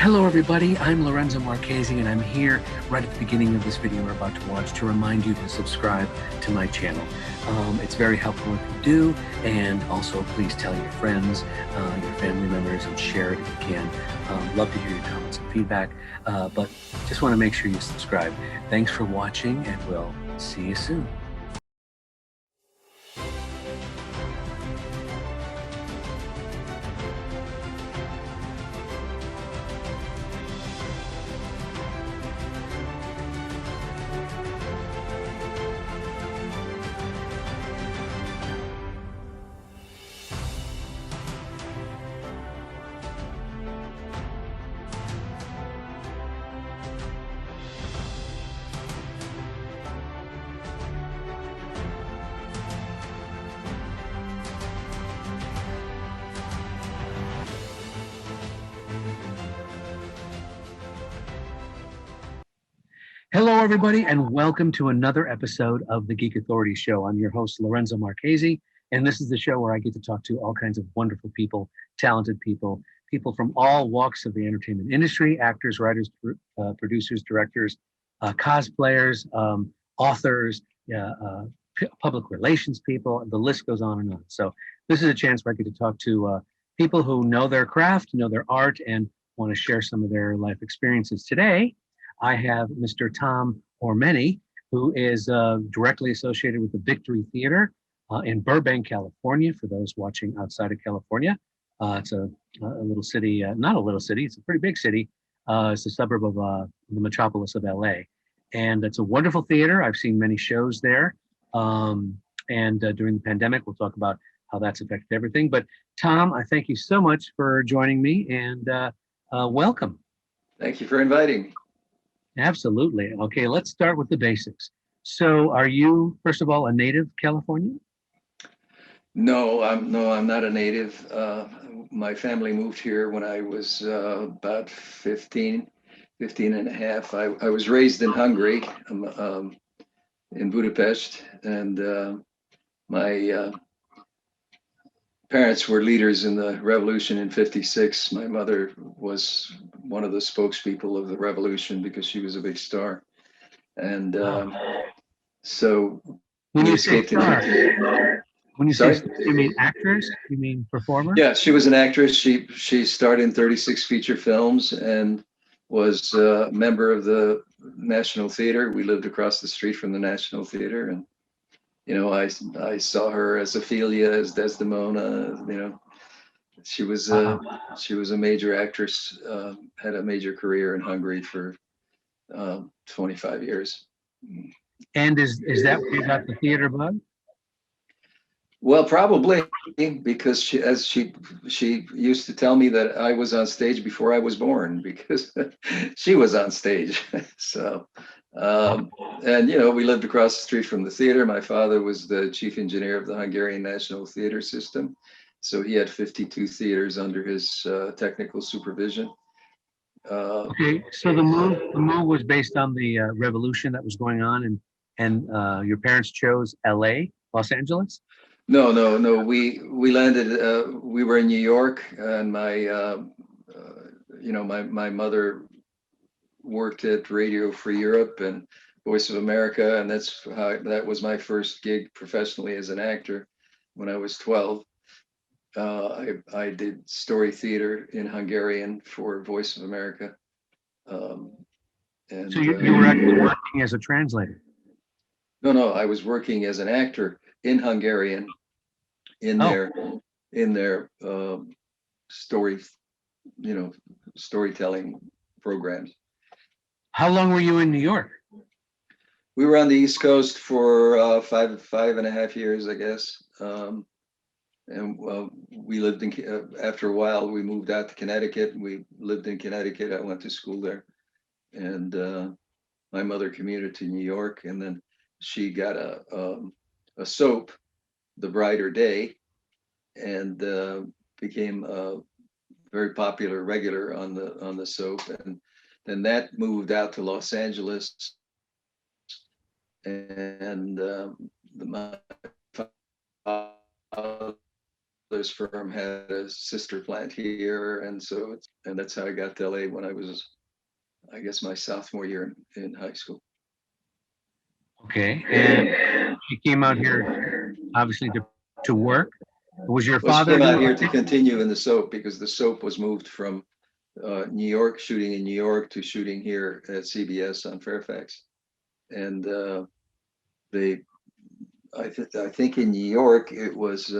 Hello everybody, I'm Lorenzo Marchessi and I'm here right at the beginning of this video we're about to watch to remind you to subscribe to my channel. It's very helpful if you do, and also please tell your friends, your family members, and share it if you can. Love to hear your comments and feedback, but just want to make sure you subscribe. Thanks for watching and we'll see you soon. Hello, everybody, and welcome to another episode of the Geek Authority Show. I'm your host, Lorenzo Marchessi, and this is the show where I get to talk to all kinds of wonderful people, talented people, people from all walks of the entertainment industry, actors, writers, producers, directors, cosplayers, authors, public relations people, and the list goes on and on. So this is a chance where I get to talk to people who know their craft, know their art, and want to share some of their life experiences. Today, I have Mr. Tom Ormeny, who is directly associated with the Victory Theater in Burbank, California, for those watching outside of California. It's a little city, not a little city, it's a pretty big city. It's a suburb of the metropolis of LA. And it's a wonderful theater. I've seen many shows there. And during the pandemic, we'll talk about how that's affected everything. But Tom, I thank you so much for joining me, and welcome. Thank you for inviting me. Absolutely. Okay, let's start with the basics. So are you, first of all, a native Californian? No, I'm not a native. My family moved here when I was about 15 and a half. I was raised in Hungary, in Budapest, and my parents were leaders in the revolution in '56. My mother was one of the spokespeople of the revolution because she was a big star. And so When we you say escaped star, when you say Sorry? star, you mean actress? You mean performer? Yeah, she was an actress. She starred in 36 feature films and was a member of the National Theater. We lived across the street from the National Theater, and I saw her as Ophelia, as Desdemona. She was a major actress. Had a major career in Hungary for 25 years. And is that where you got the theater bug? Well, probably because she used to tell me that I was on stage before I was born because she was on stage. So, and we lived across the street from the theater. My father was the chief engineer of the Hungarian National Theater System, so he had 52 theaters under his technical supervision. Okay, so the move was based on the revolution that was going on, and your parents chose LA, Los Angeles? No. We landed. We were in New York, and my mother worked at Radio Free Europe and Voice of America, and that was my first gig professionally as an actor when I was 12. I did story theater in Hungarian for Voice of America. So you were actually working as a translator? No, I was working as an actor in Hungarian in their storytelling programs. How long were you in New York? We were on the East Coast for five and a half years, I guess. And we lived after a while, we moved out to Connecticut. We lived in Connecticut. I went to school there. And my mother commuted to New York, and then she got a soap, The Brighter Day, and became a very popular regular on the soap. And then that moved out to Los Angeles, and my father Brothers firm had a sister plant here, and that's how I got to LA when I was, I guess, my sophomore year in high school. Okay. And you came out here obviously to work. Was your Well, she father came out doing here to continue in the soap because the soap was moved from New York, shooting in New York, to shooting here at CBS on Fairfax. And I think in New York it was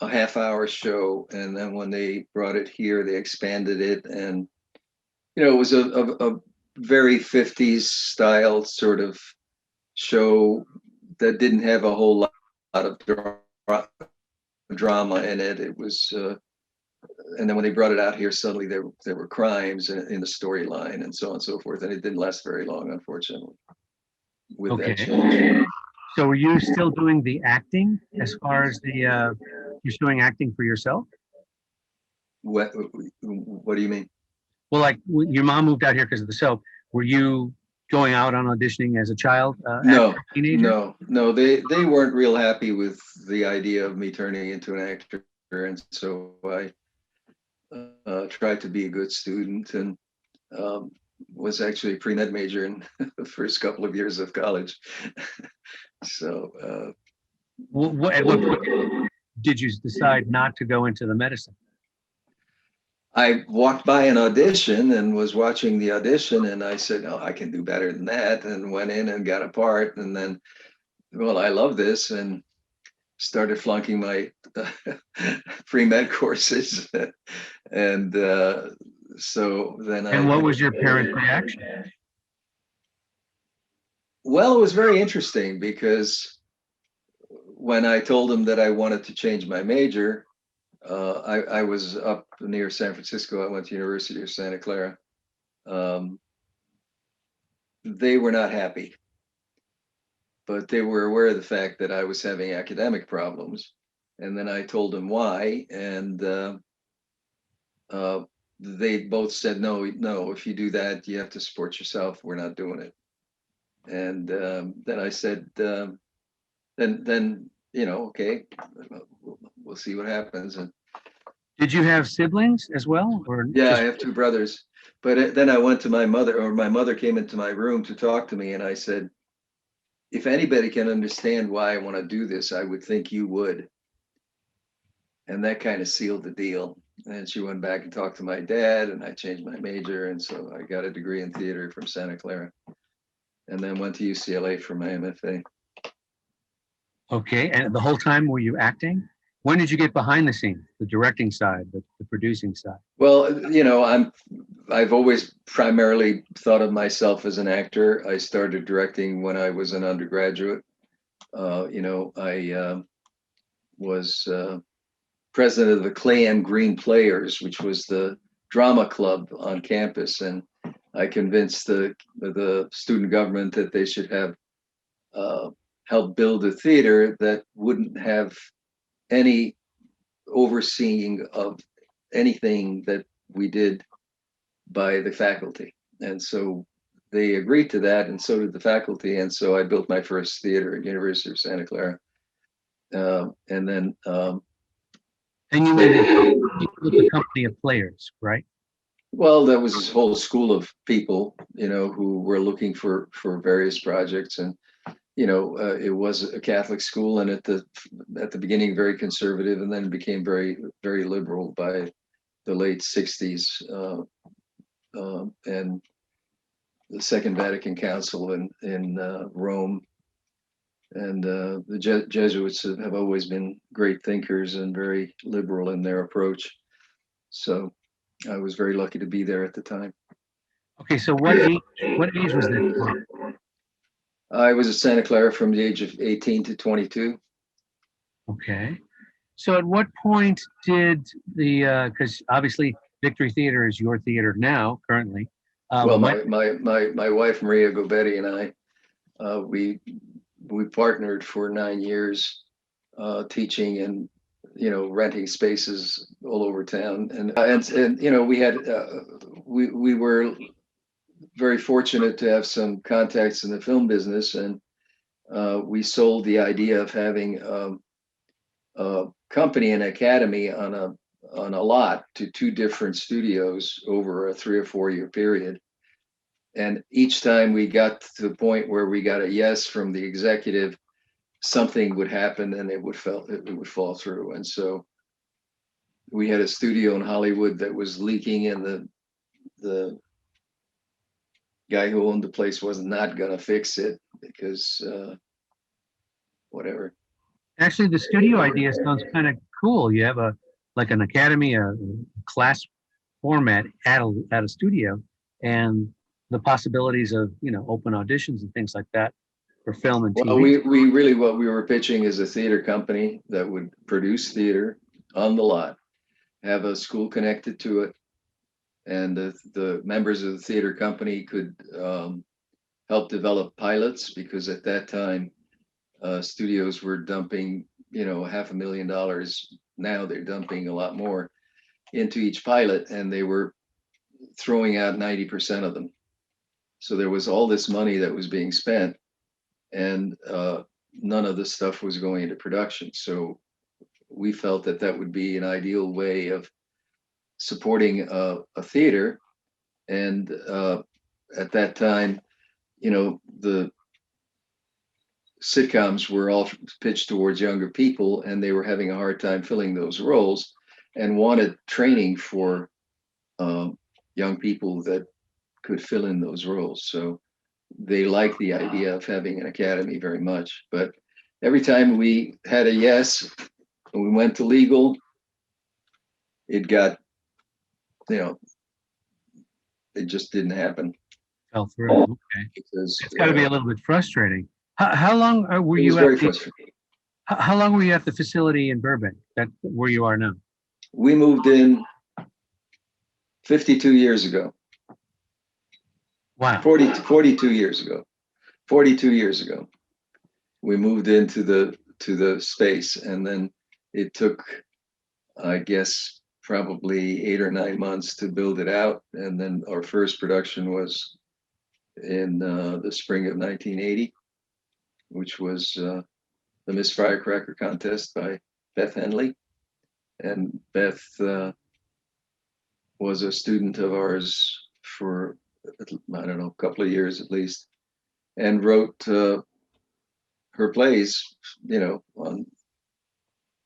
a half-hour show, and then when they brought it here, they expanded it, and it was a very 50s style sort of show that didn't have a whole lot of drama in it. It was, and then when they brought it out here, suddenly there were crimes in the storyline and so on and so forth, and it didn't last very long, unfortunately, with that Okay. change. So were you still doing the acting as far as you're doing acting for yourself? What do you mean? Well, like your mom moved out here because of the soap. Were you going out on auditioning as a child, actor, No, teenager? no. They weren't real happy with the idea of me turning into an actor, and so I tried to be a good student, and was actually a pre-med major in the first couple of years of college. So At what point did you decide not to go into the medicine? I walked by an audition and was watching the audition, and I said, "Oh, I can do better than that," and went in and got a part, and then, well, I love this, and started flunking my pre-med courses, and so then And what was your parents' reaction? Well, it was very interesting because when I told them that I wanted to change my major, I was up near San Francisco. I went to University of Santa Clara. Um, they were not happy, but they were aware of the fact that I was having academic problems. And then I told them why, and they both said, "No, no. If you do that, you have to support yourself. We're not doing it." And then I said, then okay, we'll see what happens. And Did you have siblings as well, or yeah, I just have two brothers. But then I went to my mother, or my mother came into my room to talk to me, and I said, if anybody can understand why I want to do this, I would think you would. And that kind of sealed the deal. And she went back and talked to my dad, and I changed my major. And so I got a degree in theater from Santa Clara, and then went to UCLA for my MFA. okay? And the whole time were you acting? When did you get behind the scenes, the directing side, the producing side? Well, I've always primarily thought of myself as an actor. I started directing when I was an undergraduate. I was president of the Clay and Green Players, which was the drama club on campus, and I convinced the student government that they should have help build a theater that wouldn't have any overseeing of anything that we did by the faculty. And so they agreed to that, and so did the faculty. And so I built my first theater at University of Santa Clara. And then And you made with the company of players, right? well, there was this whole school of people, who were looking for various projects, and it was a Catholic school, and at the beginning very conservative, and then became very, very liberal by the late '60s, and the Second Vatican Council in Rome. And the Jesuits have always been great thinkers and very liberal in their approach. So I was very lucky to be there at the time. Okay, so what age was that? I was at Santa Clara from the age of 18 to 22. Okay. So at what point did because obviously Victory Theater is your theater now, currently. Well, my wife Maria Gobetti and I, we partnered for 9 years, teaching and renting spaces all over town, and we had we were very fortunate to have some contacts in the film business, and we sold the idea of having company, an academy on a lot to two different studios over a 3 or 4 year period. And each time we got to the point where we got a yes from the executive, something would happen and it would fall through. And so we had a studio in Hollywood that was leaking, and the guy who owned the place was not gonna fix it because whatever. Actually, the studio idea sounds kind of cool. You have like an academy, a class format at a studio, and the possibilities of open auditions and things like that for film and Well, TV. we really, what we were pitching is a theater company that would produce theater on the lot, have a school connected to it, and the members of the theater company could help develop pilots, because at that time studios were dumping $500,000. Now they're dumping a lot more into each pilot, and they were throwing out 90% of them. So there was all this money that was being spent, and none of the stuff was going into production. So we felt that that would be an ideal way of supporting a theater. And at that time, the sitcoms were all pitched towards younger people, and they were having a hard time filling those roles and wanted training for young people that could fill in those roles. So they liked the idea of having an academy very much. But every time we had a yes, when we went to legal, it got, it just didn't happen. Fell through. Okay, Because it's got to be a little bit frustrating. How long were it was you very at frustrating. how long were you at the facility in Burbank, where you are now? We moved in 52 years ago. Wow. 42 years ago. 42 years ago. We moved into the space, and then it took, I guess, probably 8 or 9 months to build it out. And then our first production was in the spring of 1980, which was the Miss Firecracker contest by Beth Henley. And Beth was a student of ours for, I don't know, a couple of years at least, and wrote her plays, on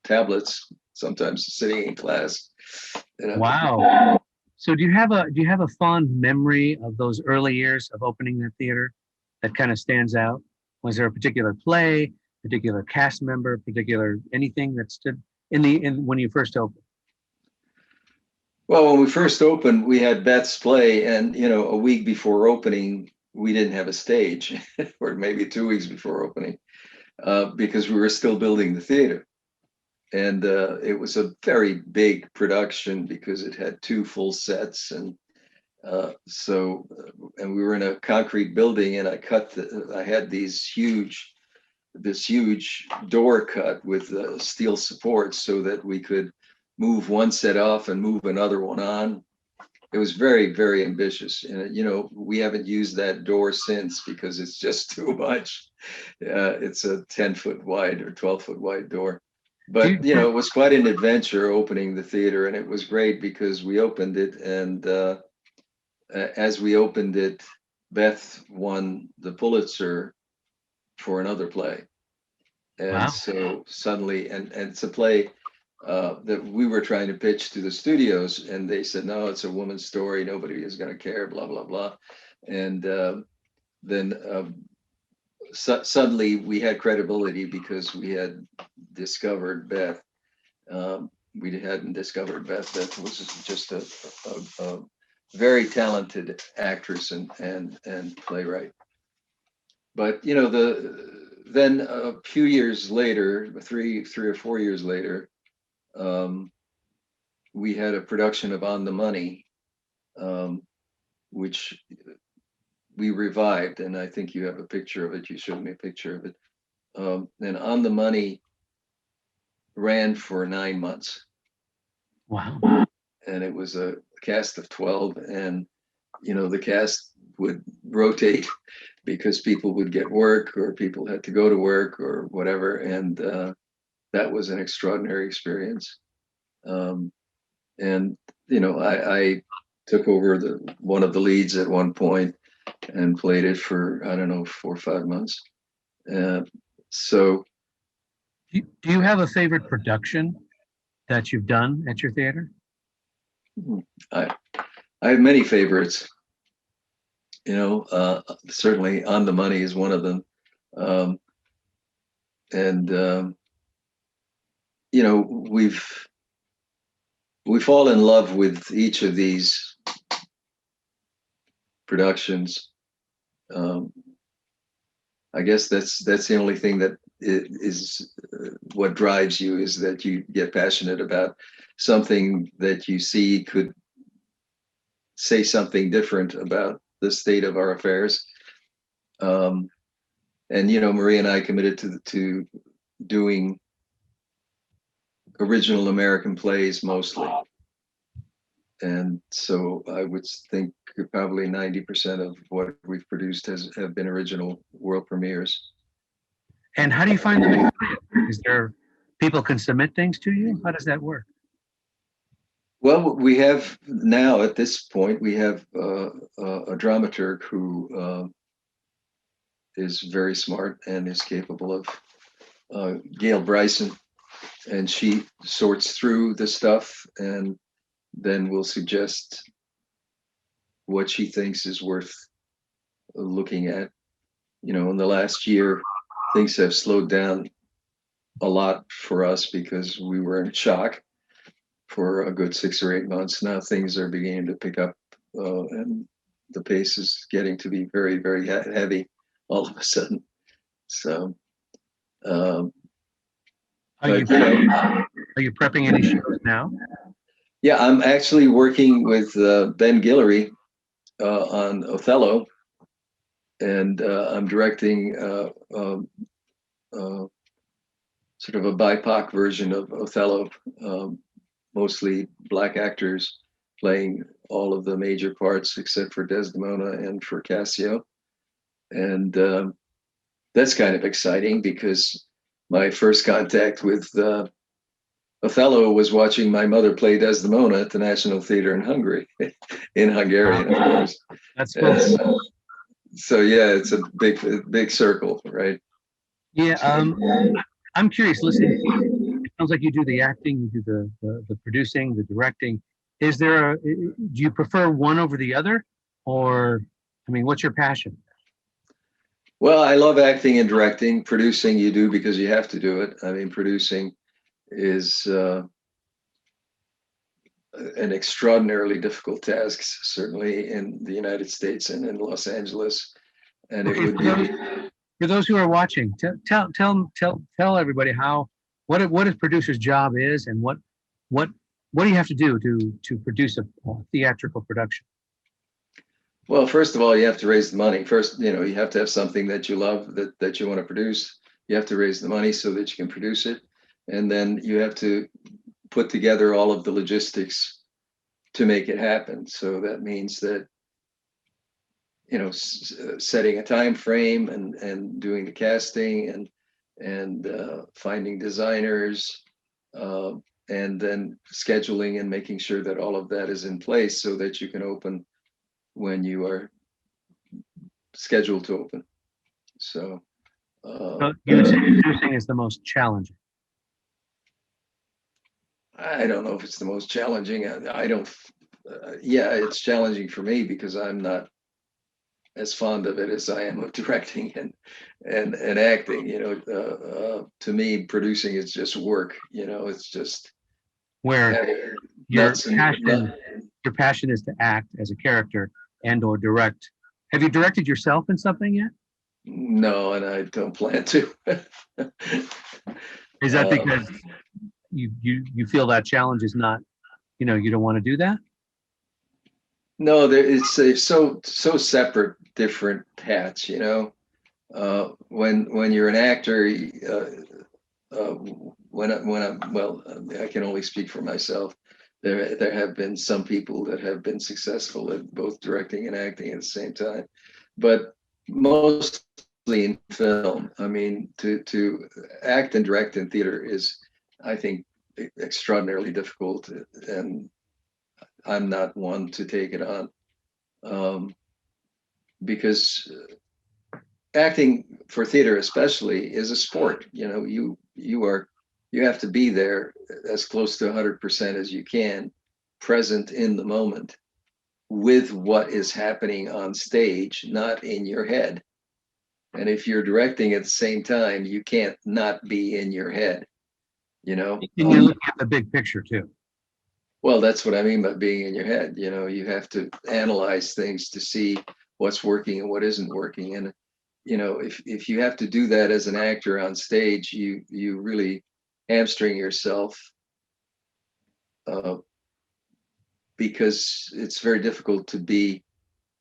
tablets, sometimes sitting in class. Wow. So do you have a fond memory of those early years of opening the theater that kind of stands out? Was there a particular play, particular cast member, particular anything that stood in when you first opened? Well, when we first opened, we had Beth's play, and a week before opening, we didn't have a stage, or maybe 2 weeks before opening, because we were still building the theater. And it was a very big production because it had 2 full sets, and and we were in a concrete building, and I had this huge door cut with steel supports so that we could move one set off and move another one on. It was very, very ambitious. And, we haven't used that door since because it's just too much. It's a 10-foot wide or 12-foot wide door. But, it was quite an adventure opening the theater. And it was great because we opened it. And as we opened it, Beth won the Pulitzer for another play. And Wow. so suddenly, and it's a play that we were trying to pitch to the studios, and they said, no, it's a woman's story. Nobody is going to care, blah, blah, blah. And then suddenly we had credibility because we had discovered Beth. We hadn't discovered Beth. Beth was just a very talented actress and playwright. But, then a few years later, three or 4 years later, we had a production of On the Money, which we revived, and I think you have a picture of it. You showed me a picture of it. And On the Money ran for 9 months. Wow. And it was a cast of 12, and the cast would rotate because people would get work, or people had to go to work, or whatever. And that was an extraordinary experience. And I took over one of the leads at one point and played it for, I don't know, 4 or 5 months. So Do you have a favorite production that you've done at your theater? I have many favorites. Certainly On the Money is one of them. And we fall in love with each of these productions. I guess that's the only thing that is what drives you, is that you get passionate about something that you see could say something different about the state of our affairs. And Marie and I committed to doing original American plays mostly. And so I would think probably 90% of what we've produced have been original world premieres. And how do you find them? Is there people can submit things to you? How does that work? Well, we have now, at this point, we have a dramaturg who is very smart and is capable of, Gail Bryson, and she sorts through the stuff and then will suggest what she thinks is worth looking at. In the last year, things have slowed down a lot for us because we were in shock for a good 6 or 8 months. Now things are beginning to pick up, and the pace is getting to be very, very heavy all of a sudden. So, Are you prepping any shows now? Yeah, I'm actually working with Ben Guillory on Othello, and I'm directing sort of a BIPOC version of Othello, mostly Black actors playing all of the major parts except for Desdemona and for Cassio. And that's kind of exciting because my first contact with Othello was watching my mother play Desdemona at the National Theater in Hungary, in Hungarian, of course. That's cool. So yeah, it's a big circle, right? Yeah, I'm curious. Listening, it sounds like you do the acting, you do the producing, the directing. Do you prefer one over the other, or what's your passion? Well, I love acting and directing. Producing, you do because you have to do it. Producing is an extraordinarily difficult task, certainly in the United States and in Los Angeles. And it would be, for those who are watching, tell everybody what a producer's job is, and what do you have to do to produce a theatrical production? Well, first of all, you have to raise the money. First, you have to have something that you love, that you want to produce. You have to raise the money so that you can produce it. And then you have to put together all of the logistics to make it happen. So that means that, setting a time frame and doing the casting and finding designers, and then scheduling and making sure that all of that is in place so that you can open when you are scheduled to open. So you would say producing is the most challenging? I don't know if it's the most challenging. I don't. Yeah, it's challenging for me because I'm not as fond of it as I am of directing and acting. To me, producing is just work. It's just where your passion is to act as a character and or direct. Have you directed yourself in something yet? No, and I don't plan to. Is that because you feel that challenge is not, you don't want to do that? No, it's so separate, different paths. When you're an actor, I can only speak for myself. There have been some people that have been successful at both directing and acting at the same time, but most in film. I mean, to act and direct in theater is, I think, extraordinarily difficult, and I'm not one to take it on, because acting for theater especially is a sport. You know, you have to be there as close to 100% as you can, present in the moment with what is happening on stage, not in your head. And if you're directing at the same time, you can't not be in your head, you know. And you're looking at the big picture too. Well, that's what I mean by being in your head. You know, you have to analyze things to see what's working and what isn't working. And you know, if you have to do that as an actor on stage, you really hamstring yourself, uh, because it's very difficult to be.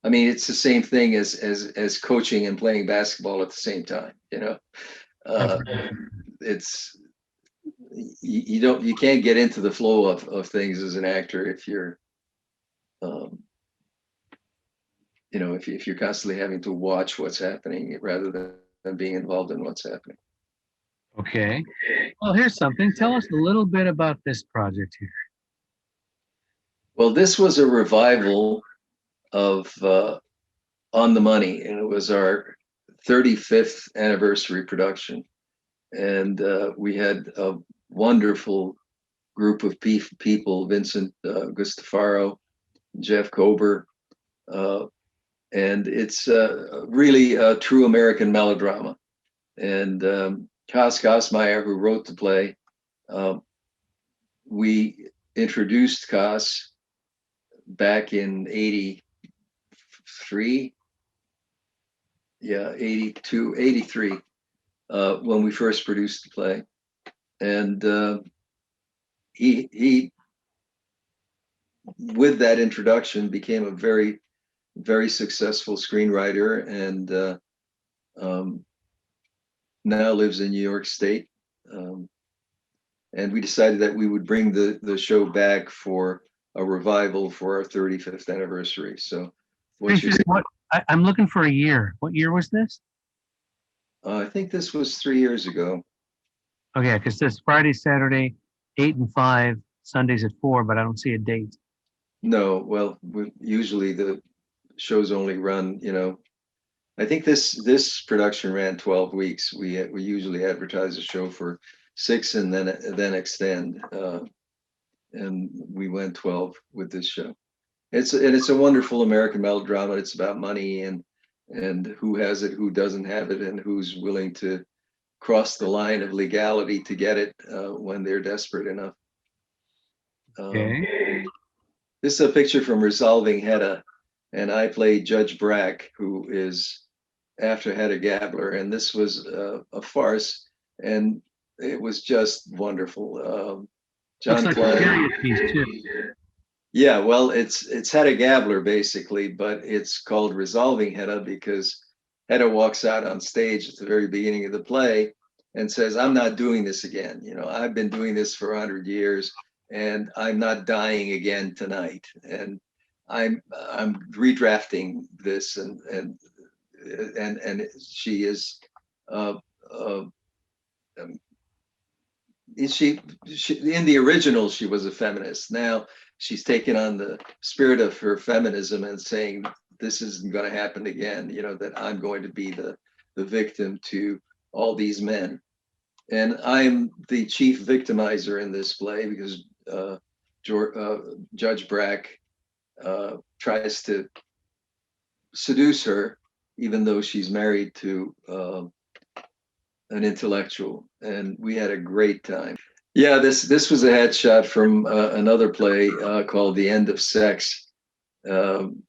I mean, it's the same thing as coaching and playing basketball at the same time. You know, uh, it's you can't get into the flow of things as an actor if you're, um, you know, if you're constantly having to watch what's happening rather than being involved in what's happening. Okay. Well, here's something. Tell us a little bit about this project here. Well, this was a revival of On the Money, and it was our 35th anniversary production. And we had a wonderful group of people, Vincent Gustafaro, Jeff Kober, and it's really a true American melodrama. And Cos-Meyer, who wrote the play, we introduced Cos back in 83, yeah, 82, 83, when we first produced the play. And he, with that introduction, became a very, very successful screenwriter, and now lives in New York State. And we decided that we would bring the show back for a revival for our 35th anniversary. So I'm looking for a year. What year was this? I think this was 3 years ago. Okay, because this Friday, Saturday, 8 and 5, Sundays at 4, but I don't see a date. No, well, usually the shows only run, you know, I think this production ran 12 weeks. We usually advertise a show for 6 and then extend, and we went 12 with this show. It's a wonderful American melodrama. It's about money and who has it, who doesn't have it, and who's willing to cross the line of legality to get it when they're desperate enough. Okay. This is a picture from Resolving Hedda, and I played Judge Brack, who is after Hedda Gabler, and this was a farce, and it was just wonderful. John Looks like a Klein. period piece too. Yeah, well, it's Hedda Gabler basically, but it's called Resolving Hedda because Hedda walks out on stage at the very beginning of the play and says, "I'm not doing this again. You know, I've been doing this for 100 years, and I'm not dying again tonight. And I'm redrafting this, and she is." Uh, uh, um, she in the original she was a feminist. Now she's taken on the spirit of her feminism and saying this isn't going to happen again, you know, that I'm going to be the victim to all these men, and I'm the chief victimizer in this play because Judge Brack tries to seduce her even though she's married to an intellectual, and we had a great time. Yeah, this was a headshot from another play called The End of Sex, and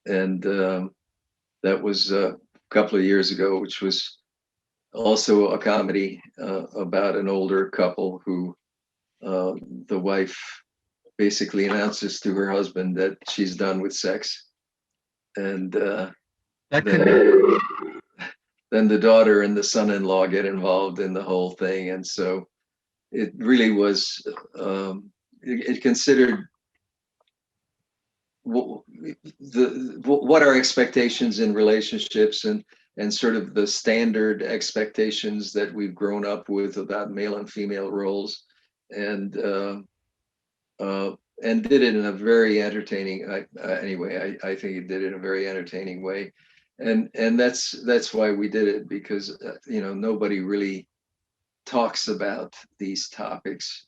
that was a couple of years ago, which was also a comedy about an older couple who the wife basically announces to her husband that she's done with sex, and That could be. then the daughter and the son-in-law get involved in the whole thing, and so it really was. It considered what our expectations in relationships and and sort of the standard expectations that we've grown up with about male and female roles, and did it in a very entertaining. Anyway, I think he did it in a very entertaining way, and that's why we did it, because nobody really talks about these topics.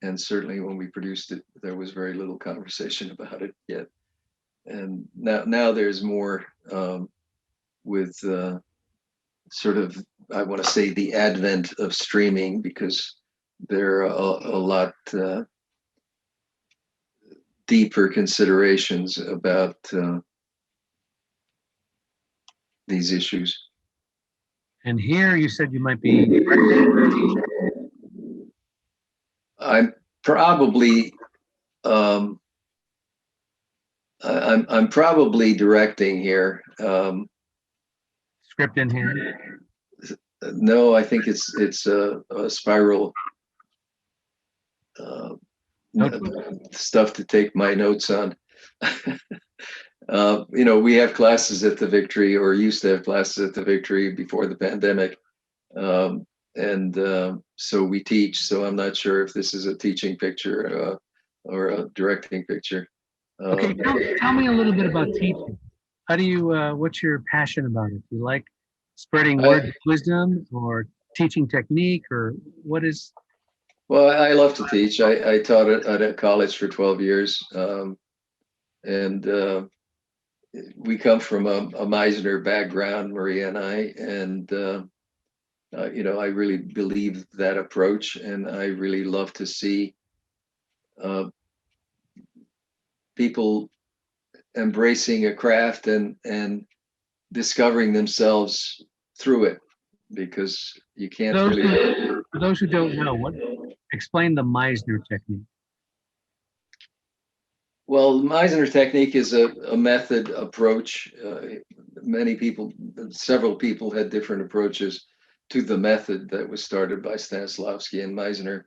And certainly when we produced it, there was very little conversation about it yet. And now there's more, with sort of, I want to say, the advent of streaming, because there are a lot deeper considerations about these issues. And here you said you might be directing. I'm probably I'm probably directing here. Script in hand. No, I think it's a spiral stuff to take my notes on. We have classes at the Victory, or used to have classes at the Victory before the pandemic. So we teach. So I'm not sure if this is a teaching picture or a directing picture. Okay, tell me a little bit about teaching. How do you, what's your passion about it? Do you like spreading word of wisdom, or teaching technique, or what is? Well, I love to teach. I taught at a college for 12 years. And we come from a Meisner background, Maria and I, and I really believe that approach, and I really love to see people embracing a craft and discovering themselves through it, because you can't really. For those who don't know, explain the Meisner technique. Well, Meisner technique is a method approach. Several people had different approaches to the method that was started by Stanislavski, and Meisner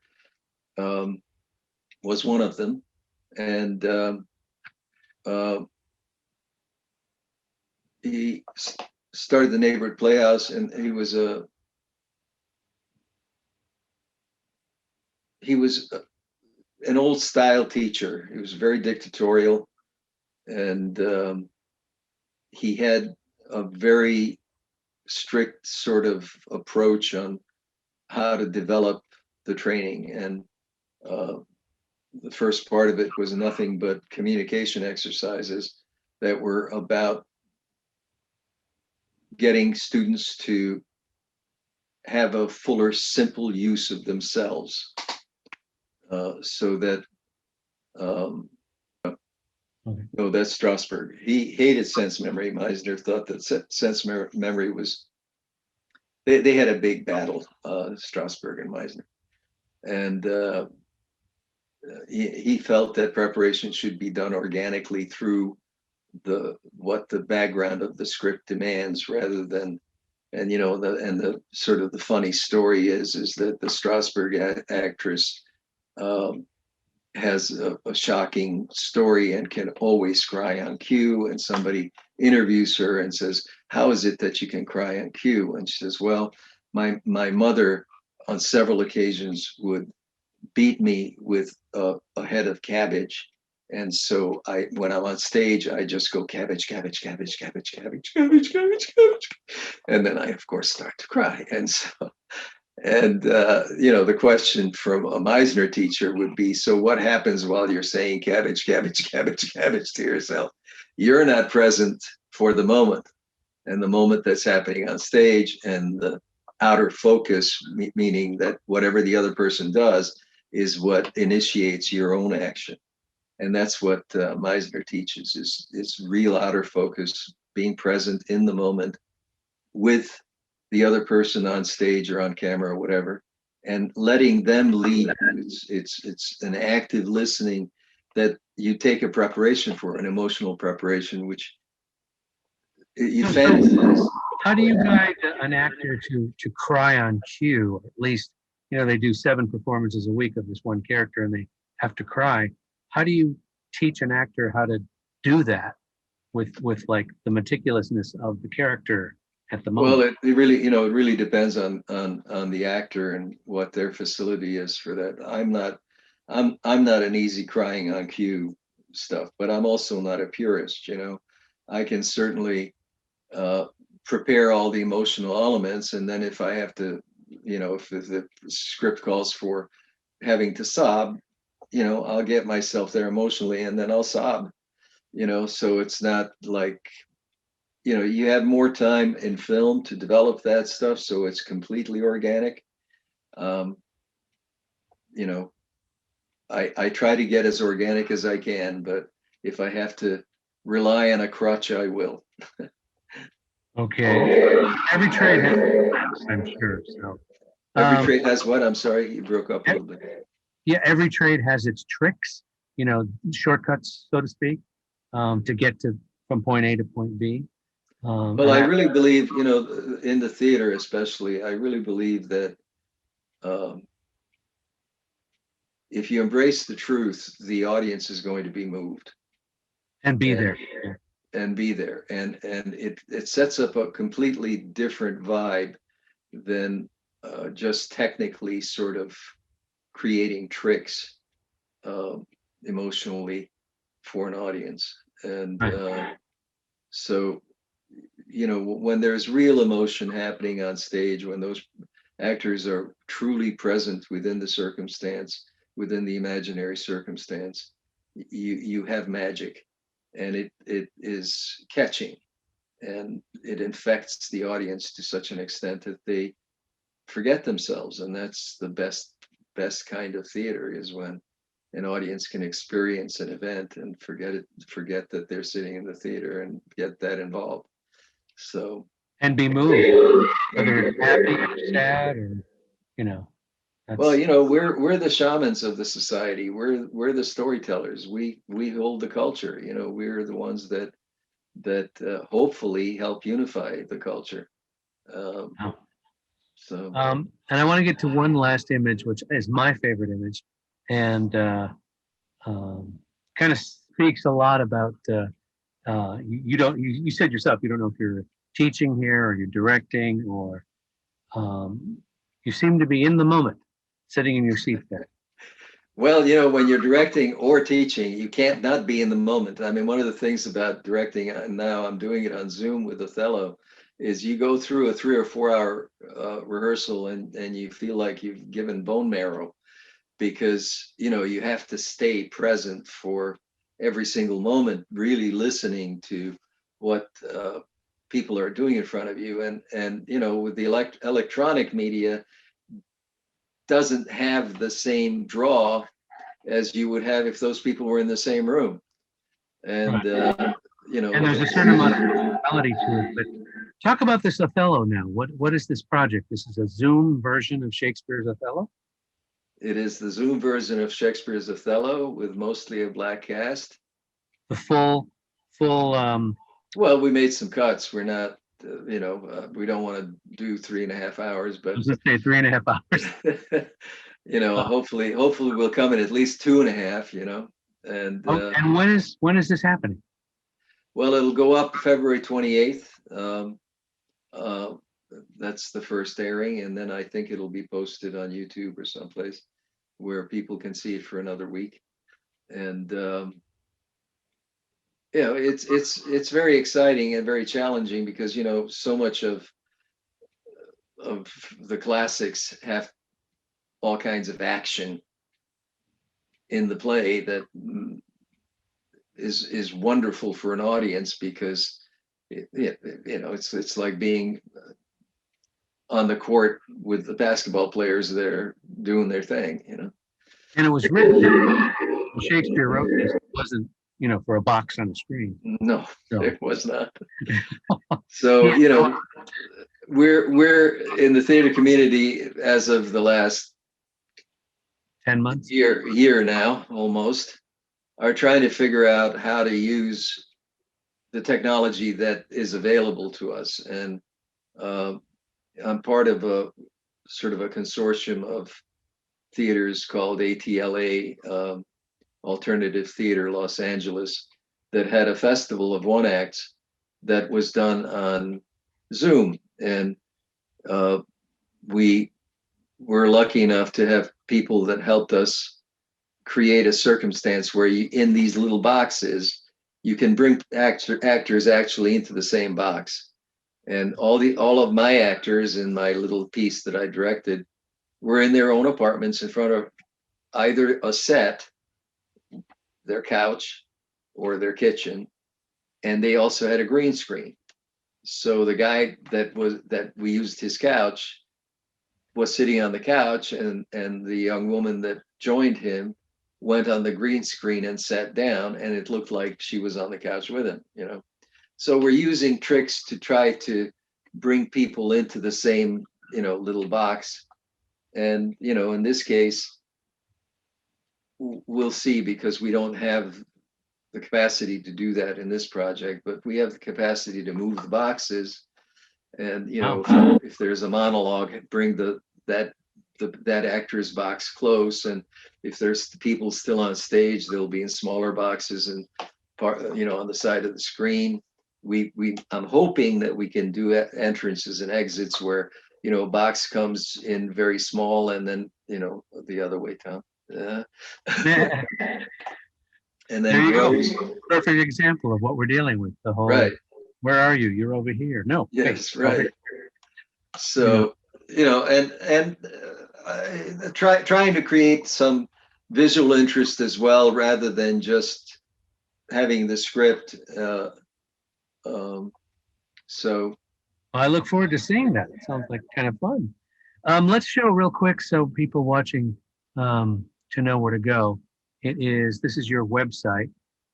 was one of them. And he started the Neighborhood Playhouse, and he was an old style teacher. He was very dictatorial, and he had a very strict sort of approach on how to develop the training. And the first part of it was nothing but communication exercises that were about getting students to have a fuller, simple use of themselves, so that no, that's Strasberg. He hated sense memory. Meisner thought that sense memory was, they had a big battle, Strasberg and Meisner. And he felt that preparation should be done organically through what the background of the script demands, rather than, and the sort of the funny story is that the Strasberg actress has a shocking story and can always cry on cue, and somebody interviews her and says, "How is it that you can cry on cue?" And she says, "Well, my mother on several occasions would beat me with a head of cabbage, and so when I'm on stage, I just go cabbage, cabbage, cabbage, cabbage, cabbage, cabbage, cabbage, cabbage, and then I of course start to cry." And so, and the question from a Meisner teacher would be, so what happens while you're saying cabbage, cabbage, cabbage, cabbage to yourself? You're not present for the moment, and the moment that's happening on stage, and the outer focus, meaning that whatever the other person does is what initiates your own action. And that's what Meisner teaches, is real outer focus, being present in the moment with the other person on stage or on camera or whatever, and letting them lead. It's an active listening that you take a preparation for, an emotional preparation, which you fantasize. How do you guide an actor to cry on cue? At least, they do 7 performances a week of this one character, and they have to cry. How do you teach an actor how to do that? with like the meticulousness of the character at the Well, moment. it really, it really depends on the actor and what their facility is for that. I'm not an easy crying on cue stuff, but I'm also not a purist, I can certainly uh, prepare all the emotional elements, and then if I have to, if the script calls for having to sob, I'll get myself there emotionally, and then I'll sob, so it's not like, you have more time in film to develop that stuff, so it's completely organic. um, you know I try to get as organic as I can, but if I have to rely on a crutch, I will. Okay. Every trade has tricks, I'm sure. So, Every um, trait has what? I'm sorry, you broke up a e- little bit. yeah, every trade has its tricks, shortcuts, so to speak, to get to from point A to point B. Well, And I that, really believe, in the theater especially, I really believe that um, if you embrace the truth, the audience is going to be moved and be and there. Yeah. be there, and it sets up a completely different vibe than just technically sort of creating tricks uh, emotionally for an audience. And Right. so, when there's real emotion happening on stage, when those actors are truly present within the circumstance, within the imaginary circumstance, you have magic, and it is catching, and it infects the audience to such an extent that they forget themselves. And that's the best kind of theater, is when an audience can experience an event and forget that they're sitting in the theater and get that involved. So, And be moved, whether it's happy or sad or, you know, well, that's we're the shamans of the society. We're the storytellers. We hold the culture. We're the ones that hopefully help unify the culture. Um, oh. so And I want to get to one last image, which is my favorite image, and um, kind of speaks a lot about you don't you said yourself you don't know if you're teaching here or you're directing or um, you seem to be in the moment, sitting in your seat there. Well, when you're directing or teaching, you can't not be in the moment. I mean, one of the things about directing, and now I'm doing it on Zoom with Othello, is you go through a 3 or 4 hour rehearsal, and you feel like you've given bone marrow, because you have to stay present for every single moment, really listening to what people are doing in front of you. And with the electronic media, doesn't have the same draw as you would have if those people were in the same room. And Right. you know, And there's a certain amount of reality to it. But talk about this Othello now. What is this project? This is a Zoom version of Shakespeare's Othello. it is the Zoom version of Shakespeare's Othello with mostly a black cast. The full. Well, we made some cuts. We're not, we don't want to do 3.5 hours, I but was going to say 3.5 hours. Uh, hopefully we'll come in at least 2.5. And oh, and when is this happening? well, it'll go up February 28th. Uh, that's the first airing, and then I think it'll be posted on YouTube or someplace where people can see it for another week. And it's very exciting and very challenging, because so much of the classics have all kinds of action in the play that is wonderful for an audience, because it's like being on the court with the basketball players there doing their thing. And it was written when Shakespeare wrote this. It wasn't for a box on a screen. No, So it was not. So, yeah, we're in the theater community as of the last 10 months. year now, almost, are trying to figure out how to use the technology that is available to us. And uh, I'm part of a sort of a consortium of theaters called ATLA, Alternative Theater Los Angeles, that had a festival of one acts that was done on Zoom. And we were lucky enough to have people that helped us create a circumstance where you, in these little boxes, you can bring actors actually into the same box. And all of my actors in my little piece that I directed were in their own apartments in front of either a set, their couch, or their kitchen, and they also had a green screen. So the guy that we used his couch was sitting on the couch, and the young woman that joined him went on the green screen and sat down, and it looked like she was on the couch with him, you know. So we're using tricks to try to bring people into the same, you know, little box. And, you know, in this case, we'll see, because we don't have the capacity to do that in this project, but we have the capacity to move the boxes. And, you know, if there's a monologue, bring that actor's box close. And if there's people still on stage, they'll be in smaller boxes and you know, on the side of the screen. I'm hoping that we can do entrances and exits where, you know, a box comes in very small, and then, you know, the other way, Tom. And then there grows. you go. Perfect example of what we're dealing with. The whole, right. Where are you? You're over here. No. Yes, hey, right. So, you know, and trying to create some visual interest as well, rather than just having the script. So I look forward to seeing that. It sounds like kind of fun. Let's show real quick so people watching to know where to go. This is your website.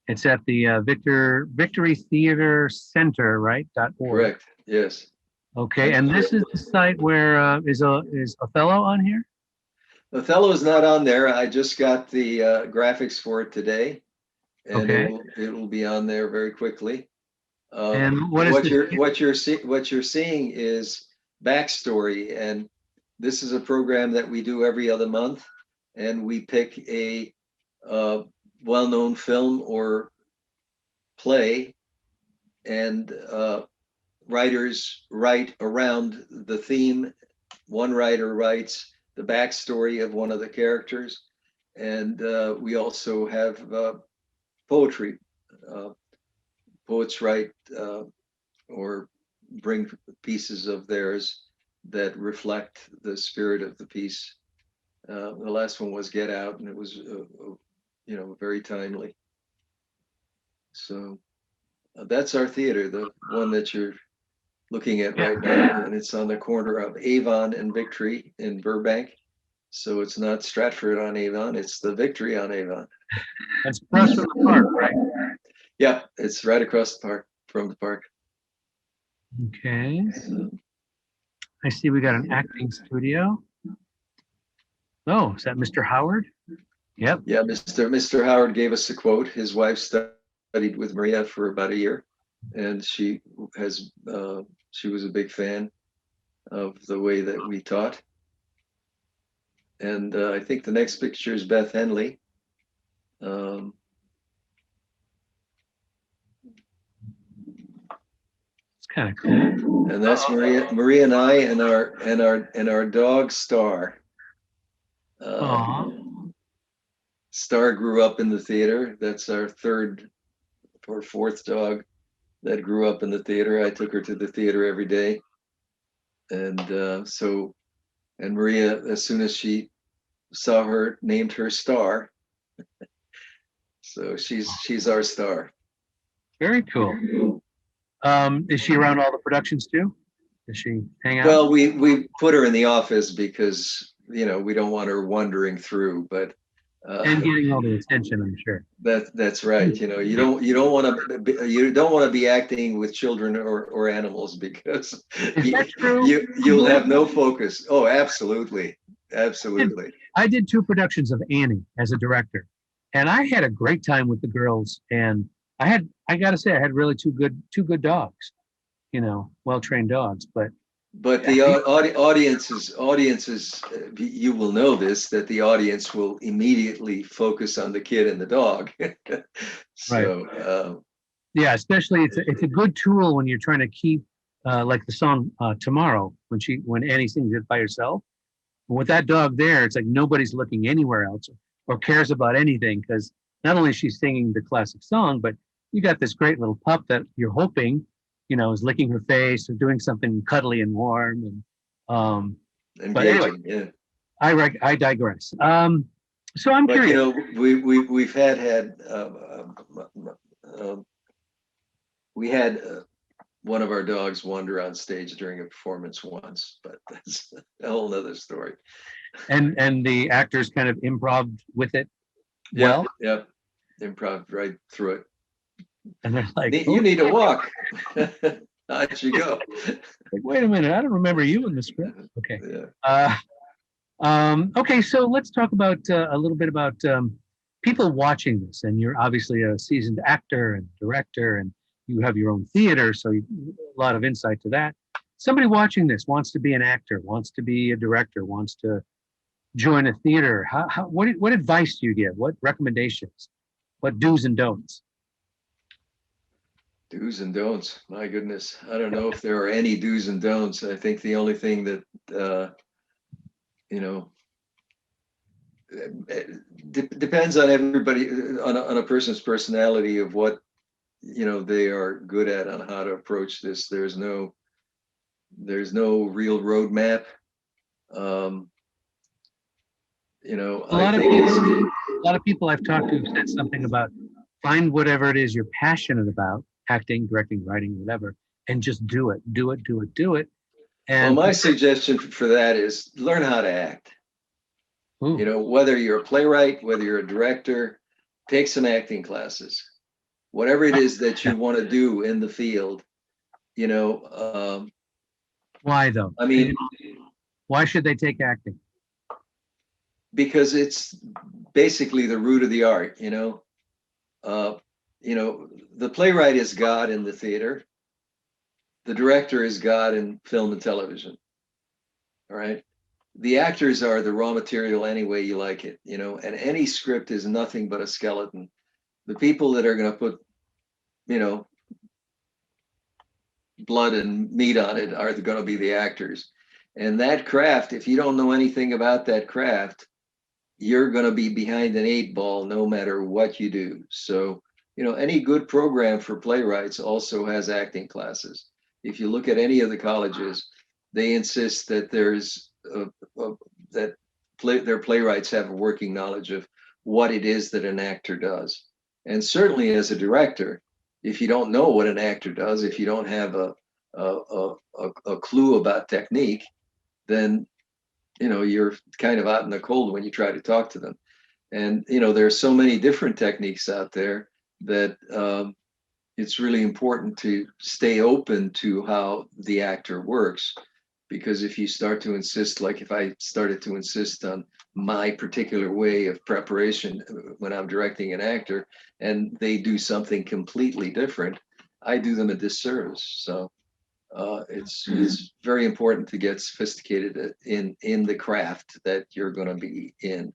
It's at the Victory Theater Center, right? .org. Correct. Yes. Okay, and this is the site where is Othello on here? Othello is not on there. I just got the graphics for it today, and okay. it will be on there very quickly. And what you're seeing is backstory, and this is a program that we do every other month, and we pick a well-known film or play, and writers write around the theme. One writer writes the backstory of one of the characters, and we also have poetry. Poets write or bring pieces of theirs that reflect the spirit of the piece. The last one was Get Out, and it was, you know, very timely. So that's our theater, the one that you're looking at right now, and it's on the corner of Avon and Victory in Burbank. So it's not Stratford on Avon, it's the Victory on Avon. That's across from the park, right? Yeah, it's right across the park from the park. Okay. I see we got an acting studio. Oh, is that Mr. Howard? Yep. Yeah, Mr. Howard gave us a quote. His wife studied with Maria for about a year, and she was a big fan of the way that we taught. And I think the next picture is Beth Henley. It's kind of cool. And that's Maria and I and our dog Star. Star grew up in the theater. That's our third or fourth dog that grew up in the theater. I took her to the theater every day. And and Maria, as soon as she saw her, named her Star. So she's our Star. Very cool. Is she around all the productions too? Does she hang out? Well, we put her in the office because, you know, we don't want her wandering through, but and getting all the attention, I'm sure. That's right. You know, you don't want to be acting with children or animals, because you'll have no focus. Oh, absolutely, absolutely. I did 2 productions of Annie as a director, and I had a great time with the girls. And I got to say, I had really two good dogs, you know, well-trained dogs. But But the audiences, you will know this, that the audience will immediately focus on the kid and the dog. Right. So, Yeah, especially it's a good tool when you're trying to keep like the song Tomorrow when Annie sings it by herself. With that dog there, it's like nobody's looking anywhere else or cares about anything because not only is she singing the classic song, but you got this great little pup that you're hoping, is licking her face or doing something cuddly and warm. But anyway, engaging, yeah. I digress. So I'm But curious. we've had we had one of our dogs wander on stage during a performance once, but that's a whole nother story. And the actors kind of improv with it well. Yeah, improv right through it. And they're like, You need to walk. How'd you go? Like, wait a minute, I don't remember you in the script. Okay. Yeah. Okay, so let's talk about a little bit about people watching this. And you're obviously a seasoned actor and director, and you have your own theater, so a lot of insight to that. Somebody watching this wants to be an actor, wants to be a director, wants to join a theater. What advice do you give? What recommendations? What do's and don'ts? Do's and don'ts. My goodness, I don't know if there are any do's and don'ts. I think the only thing that depends on everybody, on a person's personality of what they are good at, on how to approach this. There's no real roadmap. A lot of people I've talked to have said something about find whatever it is you're passionate about, acting, directing, writing, whatever, and just do it. And well, my suggestion for that is learn how to act. ooh, Whether you're a playwright, whether you're a director, take some acting classes. Whatever it is that you want to do in the field, why though? I mean, Why should they take acting? because it's basically the root of the art. The playwright is God in the theater. The director is God in film and television. All right. The actors are the raw material any way you like it, and any script is nothing but a skeleton. The people that are going to put, blood and meat on it are going to be the actors. And that craft, if you don't know anything about that craft, you're going to be behind an 8 ball no matter what you do. So, any good program for playwrights also has acting classes. If you look at any of the colleges, they insist that their playwrights have a working knowledge of what it is that an actor does. And certainly as a director, if you don't know what an actor does, if you don't have a clue about technique, then you're kind of out in the cold when you try to talk to them. And there's so many different techniques out there that it's really important to stay open to how the actor works. Because if you start to insist, like if I started to insist on my particular way of preparation when I'm directing an actor and they do something completely different, I do them a disservice. So it's very important to get sophisticated in the craft that you're going to be in.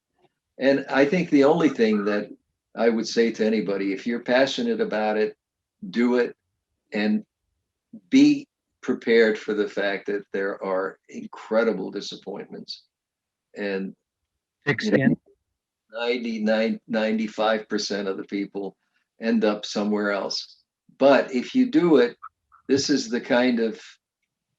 And I think the only thing that I would say to anybody, if you're passionate about it, do it, and be prepared for the fact that there are incredible disappointments. And thick skin. 95% of the people end up somewhere else. But if you do it, this is the kind of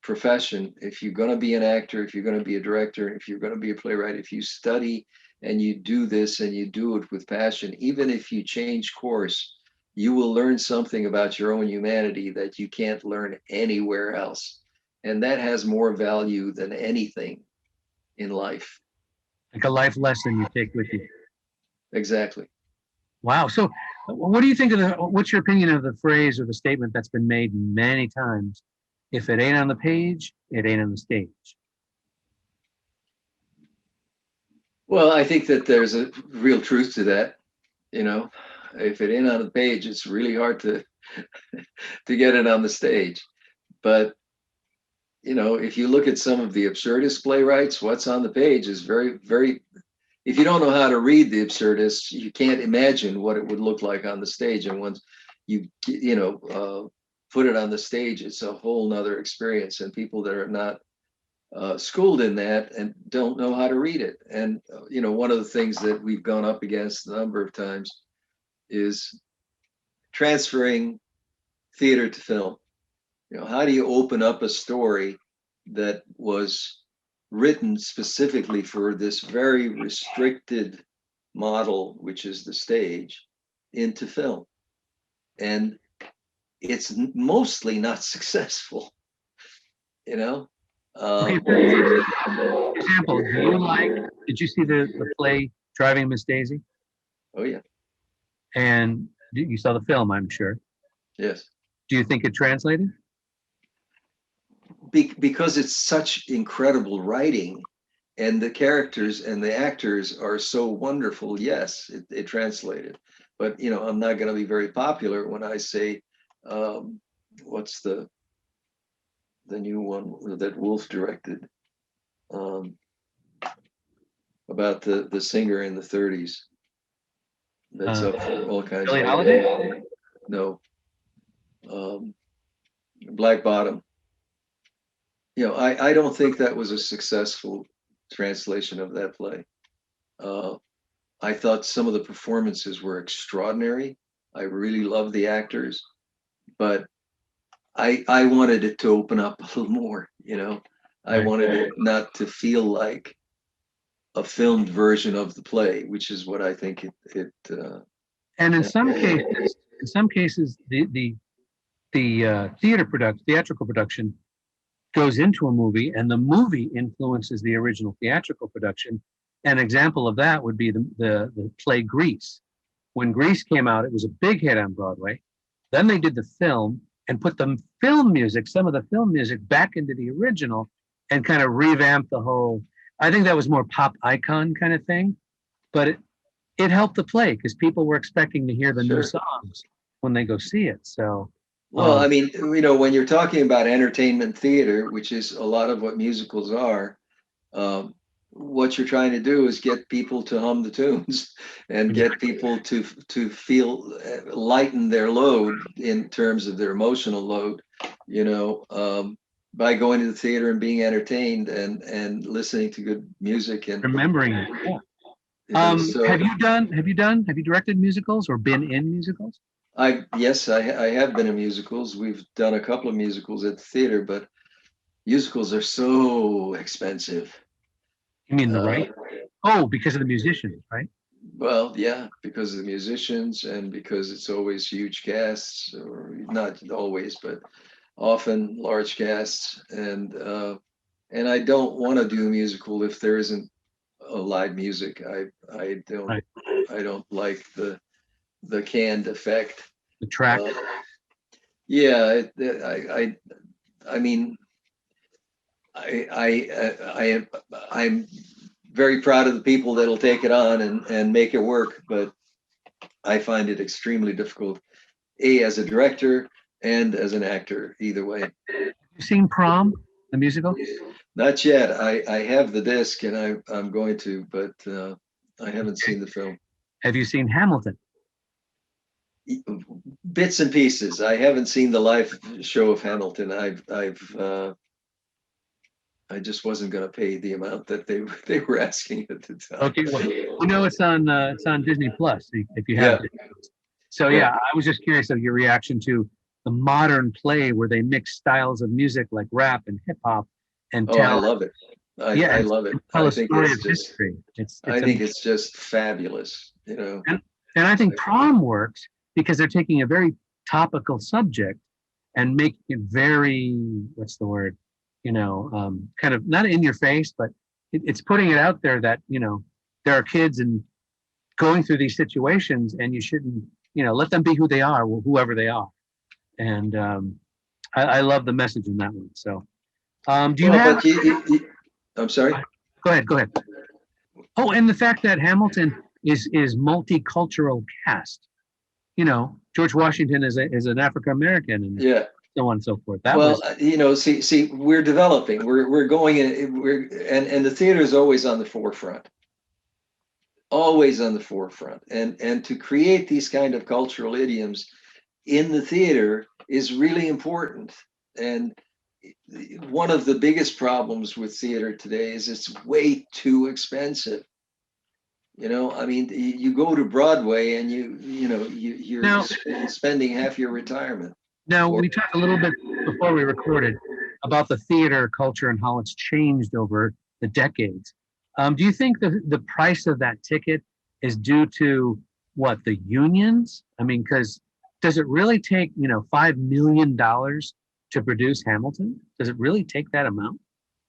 profession. If you're going to be an actor, if you're going to be a director, if you're going to be a playwright, if you study and you do this and you do it with passion, even if you change course, you will learn something about your own humanity that you can't learn anywhere else. And that has more value than anything in life. Like a life lesson you take with you. Exactly. Wow. So what do you think what's your opinion of the phrase or the statement that's been made many times? If it ain't on the page, it ain't on the stage. Well, I think that there's a real truth to that. If it ain't on the page, it's really hard to get it on the stage. But if you look at some of the absurdist playwrights, what's on the page is very, very, if you don't know how to read the absurdists, you can't imagine what it would look like on the stage. And once you, put it on the stage, it's a whole nother experience. And people that are not schooled in that and don't know how to read it. And, one of the things that we've gone up against a number of times is transferring theater to film. How do you open up a story that was written specifically for this very restricted model, which is the stage, into film? And it's mostly not successful, Okay, for example, did you see the play Driving Miss Daisy? Oh yeah. And you saw the film, I'm sure. Yes. Do you think it translated? Because it's such incredible writing, and the characters and the actors are so wonderful. Yes, it translated. But I'm not going to be very popular when I say, what's the new one that Wolf directed, about the singer in the 30s that's up for all kinds Billie of Holiday? No. Black Bottom. I don't think that was a successful translation of that play. I thought some of the performances were extraordinary. I really loved the actors, but I wanted it to open up a little more, I wanted it not to feel like a filmed version of the play, which is what I think it and in some cases, the theatrical production goes into a movie, and the movie influences the original theatrical production. An example of that would be the play Grease. When Grease came out, it was a big hit on Broadway. Then they did the film and put some of the film music back into the original and kind of revamped the whole. I think that was more pop icon kind of thing, but it helped the play because people were expecting to hear the new songs when they go see it. So, well, I mean, when you're talking about entertainment theater, which is a lot of what musicals are, what you're trying to do is get people to hum the tunes and get people to feel, lighten their load in terms of their emotional load, by going to the theater and being entertained and listening to good music and remembering it. Yeah. Have you directed musicals or been in musicals? Yes, I have been in musicals. We've done a couple of musicals at the theater, but musicals are so expensive. You mean the right? Oh, because of the musicians, right? Well, yeah, because of the musicians and because it's always huge casts, or not always, but often large casts. And I don't want to do a musical if there isn't a live music. I don't like the canned effect. The track. Yeah, I mean, I'm very proud of the people that'll take it on and make it work, but I find it extremely difficult, as a director and as an actor, either way. Have you seen Prom, the musical? Not yet. I have the disc and I'm going to, but I haven't seen the film. Have you seen Hamilton? Bits and pieces. I haven't seen the live show of Hamilton. I just wasn't going to pay the amount that they were asking at the time. Okay, well, it's on Disney Plus if you have it. So yeah, I was just curious of your reaction to the modern play where they mix styles of music like rap and hip hop and I love it. I love it. I think it's just history. I think it's just fabulous, And I think Prom works because they're taking a very topical subject and making it very, what's the word? Kind of not in your face, but it's putting it out there that, there are kids and going through these situations and you shouldn't, let them be who they are, whoever they are. And I love the message in that one. So, do you have? I'm sorry. Go ahead. Oh, and the fact that Hamilton is multicultural cast. George Washington is an African American. Yeah. so on and so forth. That Well, was see, we're developing. We're going in. And the theater is always on the forefront, always on the forefront. And to create these kind of cultural idioms in the theater is really important. And one of the biggest problems with theater today is it's way too expensive. I mean, you go to Broadway and you're now. spending half your retirement. Now Or we talked a little bit before we recorded about the theater culture and how it's changed over the decades. Do you think the price of that ticket is due to what, the unions? I mean, because does it really take $5 million to produce Hamilton? Does it really take that amount?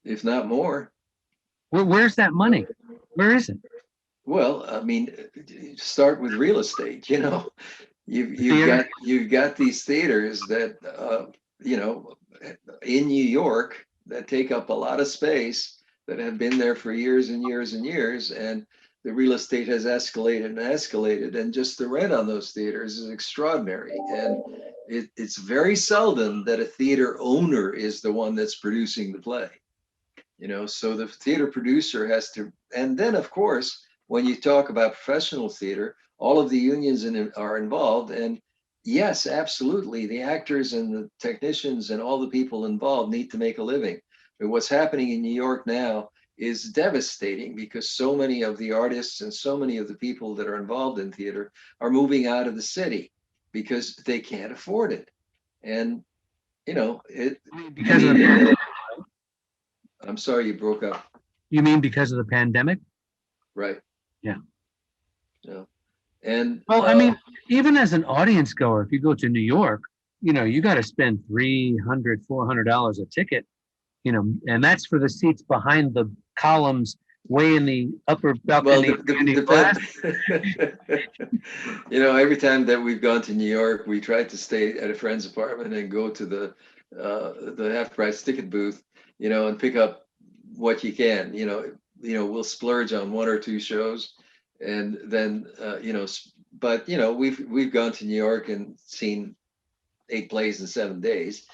if not more. Where's that money? Where is it? Well, I mean, start with real estate. You've The you've theater? got you've got these theaters that you know in New York that take up a lot of space that have been there for years and years and years, and the real estate has escalated and escalated, and just the rent on those theaters is extraordinary. And it's very seldom that a theater owner is the one that's producing the play. So the theater producer has to, and then of course, when you talk about professional theater, all of the unions are involved. And yes, absolutely, the actors and the technicians and all the people involved need to make a living. But what's happening in New York now is devastating, because so many of the artists and so many of the people that are involved in theater are moving out of the city because they can't afford it. And it. Because of the, I'm sorry, you broke up. you mean because of the pandemic? Right. Yeah. Yeah. And Well, I mean, even as an audience goer, if you go to New York, you got to spend $300, $400 a ticket, and that's for the seats behind the columns way in the upper well, balcony community class. every time that we've gone to New York, we tried to stay at a friend's apartment and go to the half price ticket booth, and pick up what you can. We'll splurge on one or two shows, and then but we've gone to New York and seen 8 plays in 7 days.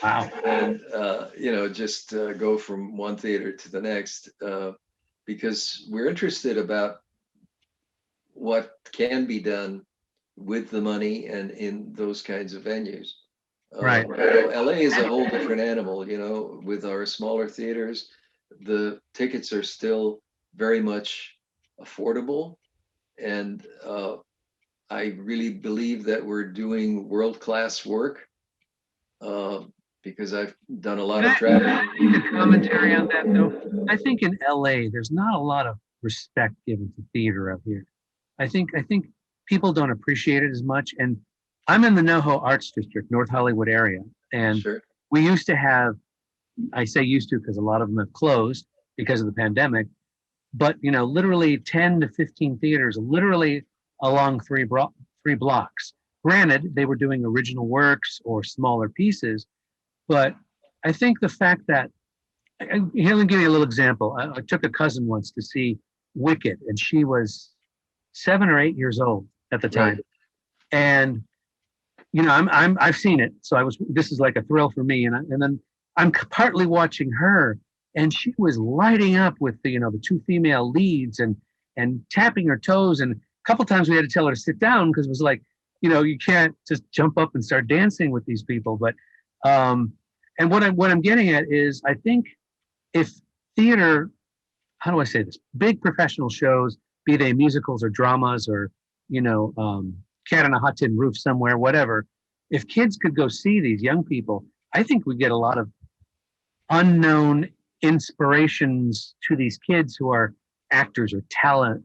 Wow. And just go from one theater to the next, because we're interested about what can be done with the money and in those kinds of venues. Right. LA is a whole different animal. With our smaller theaters, the tickets are still very much affordable. And I really believe that we're doing world-class work, because I've done a lot of traveling. The commentary on that, though, I think in LA, there's not a lot of respect given to theater out here. I think people don't appreciate it as much. And I'm in the NoHo Arts District, North Hollywood area, and Sure. we used to have, I say used to because a lot of them have closed because of the pandemic, but literally 10 to 15 theaters, literally along three blocks. Granted, they were doing original works or smaller pieces, but I think the fact that, here, let me give you a little example. I took a cousin once to see Wicked, and she was 7 or 8 years old at the time. Right. And I've seen it, so this is like a thrill for me. And then I'm partly watching her, and she was lighting up with the two female leads and tapping her toes. And a couple times we had to tell her to sit down because it was like, you can't just jump up and start dancing with these people. But and what I'm getting at is, I think if theater, how do I say this? Big professional shows, be they musicals or dramas or Cat on a Hot Tin Roof somewhere, whatever. If kids could go see these young people, I think we get a lot of unknown inspirations to these kids who are actors or talent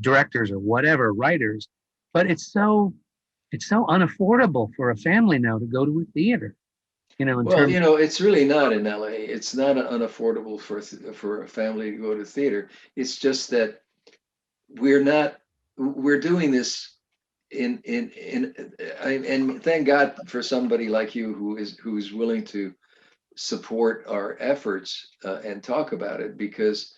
directors or whatever, writers. But it's so unaffordable for a family now to go to a theater. It's really not in LA. It's not unaffordable for a family to go to theater. It's just that we're doing this and thank God for somebody like you who's willing to support our efforts, and talk about it, because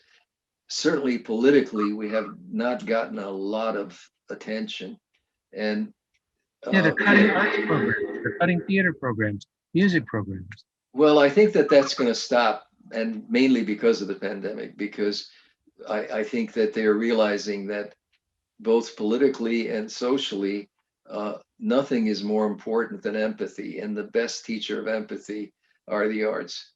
certainly politically we have not gotten a lot of attention. And Yeah, they're cutting arts programs, they're cutting theater programs, music programs. Well, I think that that's going to stop, and mainly because of the pandemic, because I think that they're realizing that both politically and socially, nothing is more important than empathy, and the best teacher of empathy are the arts.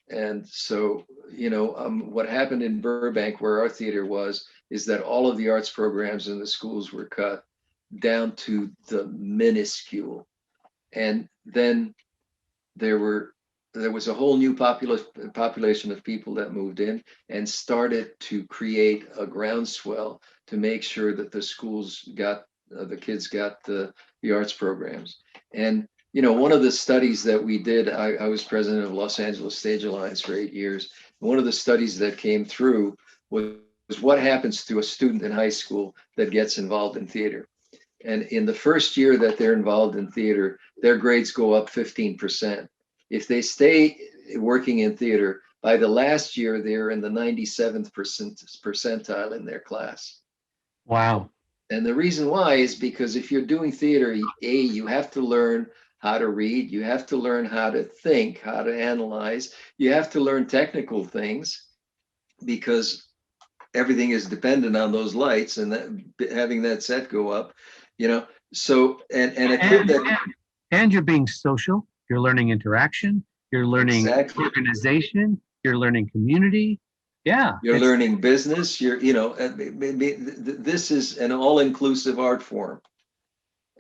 And so, what happened in Burbank, where our theater was, is that all of the arts programs in the schools were cut down to the minuscule. And then there were there was a whole new population of people that moved in and started to create a groundswell to make sure that the schools got the kids got the arts programs. And one of the studies that we did, I was president of Los Angeles Stage Alliance for 8 years. One of the studies that came through was what happens to a student in high school that gets involved in theater. And in the first year that they're involved in theater, their grades go up 15%. If they stay working in theater, by the last year, they're in the 97th percentile in their class. Wow. And the reason why is because if you're doing theater, you have to learn how to read, you have to learn how to think, how to analyze, you have to learn technical things, because everything is dependent on those lights and having that set go up, So, and a kid that and you're being social, you're learning interaction, you're learning exactly, organization, you're learning community. Yeah. you're learning business, this is an all-inclusive art form,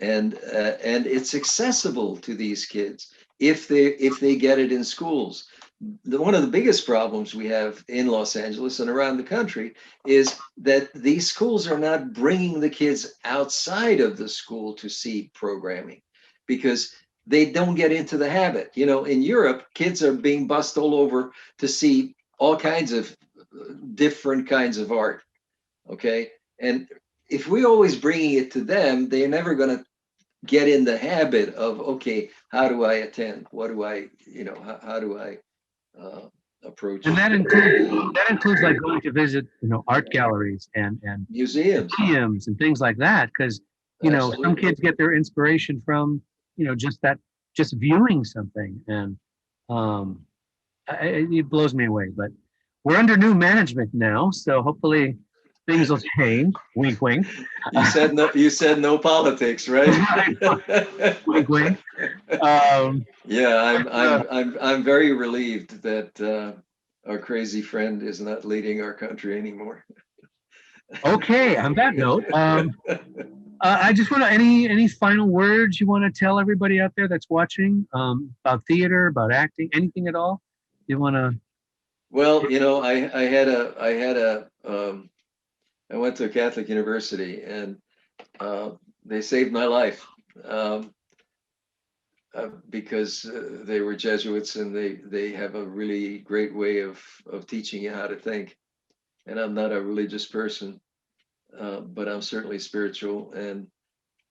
and it's accessible to these kids if they get it in schools. One of the biggest problems we have in Los Angeles and around the country is that these schools are not bringing the kids outside of the school to see programming, because they don't get into the habit. In Europe, kids are being bussed all over to see all kinds of different kinds of art. Okay. And if we're always bringing it to them, they're never going to get in the habit of, okay, how do I attend? What do I, how do I approach? And that includes like going to visit, art galleries and Museums and things like that, because some kids get their inspiration from just viewing something, and it blows me away. But we're under new management now, so hopefully things will change. Wink, wink. You said no politics, right? Wink, wink. Yeah, I'm very relieved that our crazy friend is not leading our country anymore. Okay. On that note, I just want to any final words you want to tell everybody out there that's watching, about theater, about acting, anything at all you want to? Well, I went to a Catholic university, and they saved my life, because they were Jesuits, and they have a really great way of teaching you how to think. And I'm not a religious person, but I'm certainly spiritual. And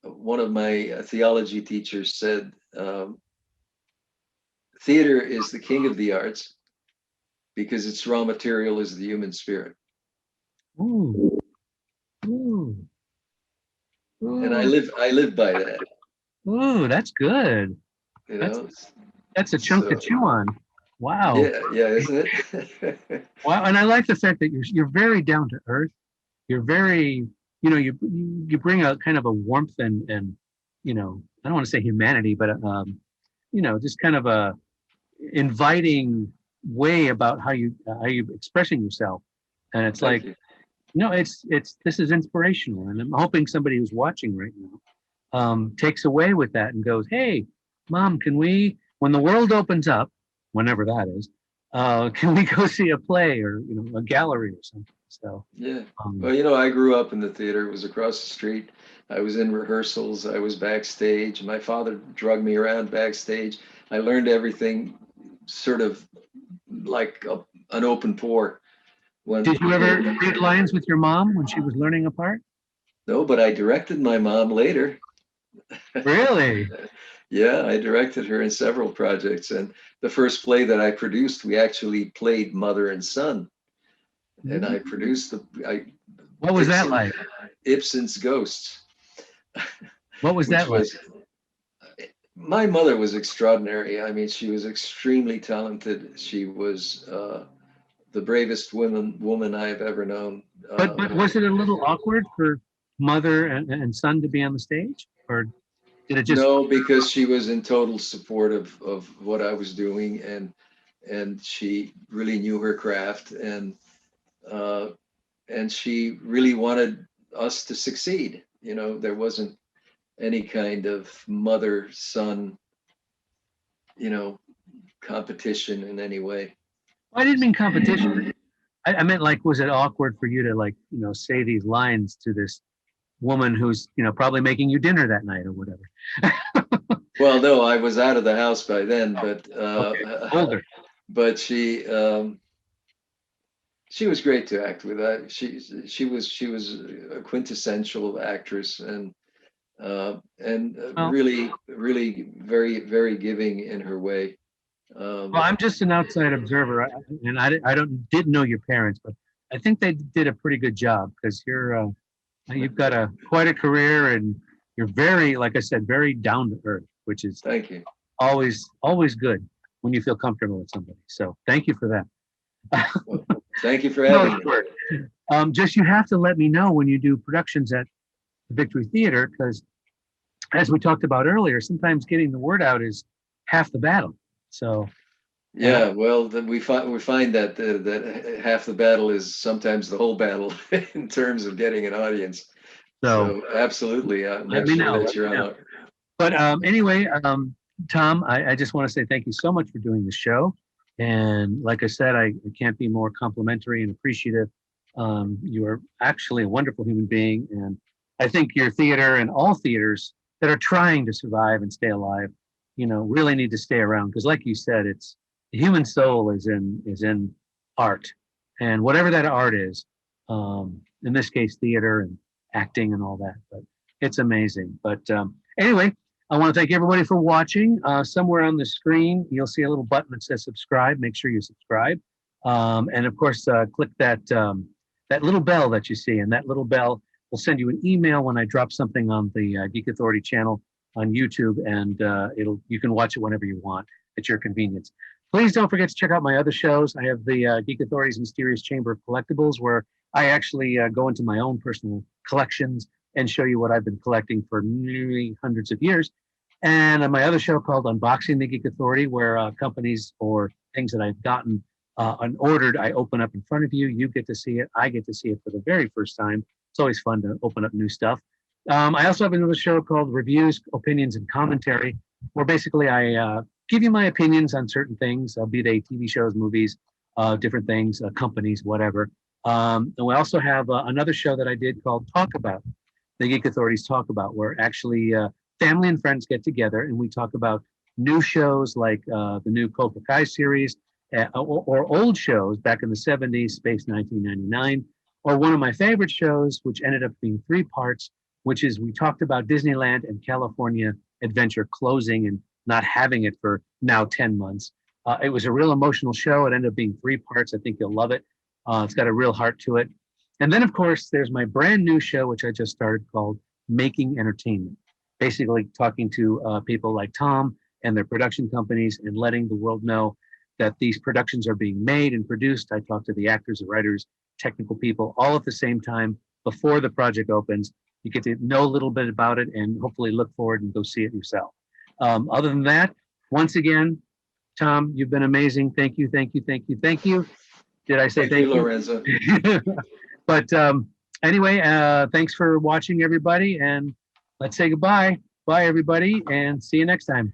one of my theology teachers said, theater is the king of the arts because its raw material is the human spirit. Ooh, ooh, And I ooh, live by that. ooh, that's good. You That's know, that's a chunk to so chew on. Wow. yeah, isn't it? Wow. And I like the fact that you're very down to earth. You're very, you bring a kind of a warmth and I don't want to say humanity, but just kind of a inviting way about how you expressing yourself. And it's Thank like, you. this is inspirational, and I'm hoping somebody who's watching right now takes away with that and goes, hey, Mom, can we, when the world opens up, whenever that is, can we go see a play or a gallery or something? So Yeah. Well, I grew up in the theater. It was across the street. I was in rehearsals. I was backstage. My father drugged me around backstage. I learned everything sort of like an open pour. did you ever read lines with your mom when she was learning a part? No, but I directed my mom later. Really? Yeah, I directed her in several projects. And the first play that I produced, we actually played mother and son. And I produced What was that like? Ibsen's Ghosts. What was which that like? was My mother was extraordinary. I mean, she was extremely talented. She was the bravest woman I've ever known. But was it a little awkward for mother and son to be on the stage, or did it just? No, because she was in total support of what I was doing, and she really knew her craft, uh, and she really wanted us to succeed. You know, there wasn't any kind of mother son, you know, competition in any way. I didn't mean competition. I meant like, was it awkward for you to like, say these lines to this woman who's, probably making you dinner that night or whatever? Well, no, I was out of the house by then, but Okay, older. but she was great to act with. She was a quintessential actress, and Well, really very giving in her way. well, I'm just an outside observer, and didn't know your parents, but I think they did a pretty good job because you've got quite a career, and you're very, like I said, very down to earth, which is Thank you. always good when you feel comfortable with somebody. So thank you for that. Well, thank you for No, having me. sure. Just you have to let me know when you do productions at the Victory Theater, because as we talked about earlier, sometimes getting the word out is half the battle. So Yeah, well, then we find that that half the battle is sometimes the whole battle in terms of getting an audience. so So absolutely, let make me sure know. that Let you're me know. on. But anyway, Tom, I just want to say thank you so much for doing the show. And like I said, I can't be more complimentary and appreciative. You are actually a wonderful human being. And I think your theater and all theaters that are trying to survive and stay alive, really need to stay around. Because like you said, it's the human soul is in art. And whatever that art is, in this case, theater and acting and all that. But it's amazing. But anyway, I want to thank everybody for watching. Somewhere on the screen, you'll see a little button that says subscribe. Make sure you subscribe. And of course, click that little bell that you see. And that little bell will send you an email when I drop something on the Geek Authority channel on YouTube. And you can watch it whenever you want at your convenience. Please don't forget to check out my other shows. I have the Geek Authority's Mysterious Chamber of Collectibles, where I actually go into my own personal collections and show you what I've been collecting for nearly hundreds of years. And my other show called Unboxing the Geek Authority, where companies or things that I've gotten unordered, I open up in front of you. You get to see it. I get to see it for the very first time. It's always fun to open up new stuff. I also have another show called Reviews, Opinions, and Commentary, where basically I give you my opinions on certain things, be they TV shows, movies, different things, companies, whatever. And we also have another show that I did called Talk About, the Geek Authorities Talk About, where actually family and friends get together and we talk about new shows like the new Cobra Kai series, or old shows back in the 70s, Space 1999, or one of my favorite shows, which ended up being 3 parts, which is we talked about Disneyland and California Adventure closing and not having it for now 10 months. It was a real emotional show. It ended up being 3 parts. I think you'll love it. It's got a real heart to it. And then, of course, there's my brand new show, which I just started called Making Entertainment. Basically talking to people like Tom and their production companies and letting the world know that these productions are being made and produced. I talk to the actors, the writers, technical people, all at the same time before the project opens. You get to know a little bit about it and hopefully look forward and go see it yourself. Other than that, once again, Tom, you've been amazing. Thank you, thank you, thank you, thank you. Did I say thank you? Lorenzo. But anyway, thanks for watching, everybody, and let's say goodbye. Bye, everybody, and see you next time.